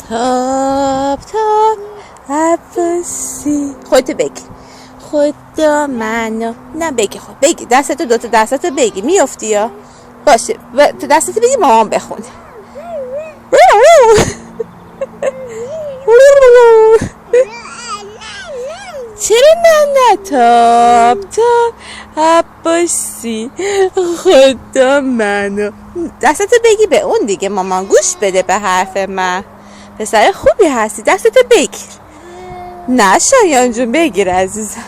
تاب تاب عباسی. خودتو بگی خدا منو نه بگی خود بگی دستتو دوتا دستتو بگی میافتی یا باشه تو دستتو بگی مامان بخونه. چرا نه تاب تاب عباسی خدا منو. دستتو بگی به اون دیگه مامان گوش بده به حرف من. پسر خوبی هستی دستتو بگیر. نه شایان جون بگیر عزیزم.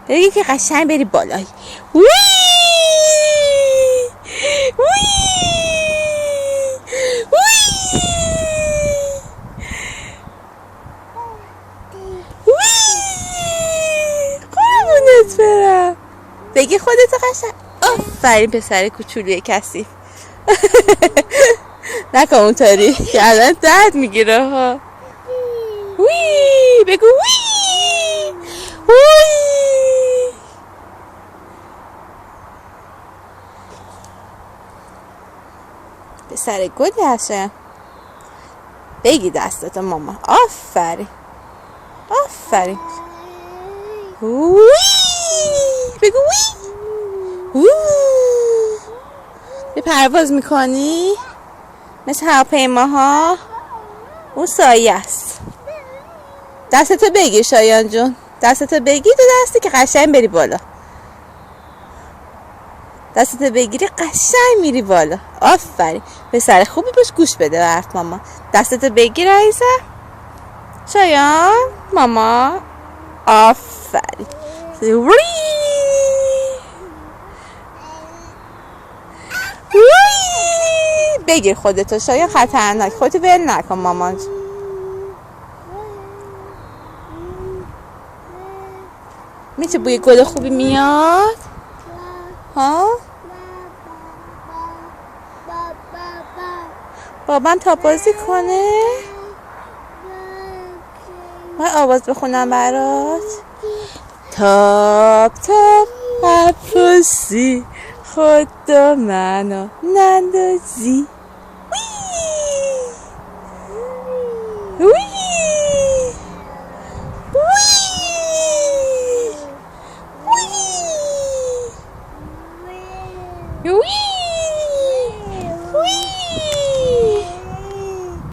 بگی که قشنگ بری بالایی. وی وی وی قربونت برم. بگی خودتو قشنگ. آفرین پسر کوچولوی کثیف. نکن اونطوری که الان درد میگیره ها. وی بگو وی وی. پسر گلی هستم. بگی دستتو ماما. آفرین آفرین. وی بگو وی. به پرواز میکنی مثل هواپیماها. اون سایه است. دستتو بگیر شایان جون. دستتو بگیر تو دستی که قشنگ بری بالا. دستتو بگیری قشنگ میری بالا. آفرین پسر خوبی باش گوش بده حرف ماما. دستتو بگیر عزیزم. شایان ماما. آفرین. بگیر خودتو شایان خطرناک. خودتو ول نکن مامان. میشه بوی گل خوبی میاد ها. بابام تا بازی کنه. من آواز بخونم برات. تاب تاب عباسی خدا منو نندازی. وی وی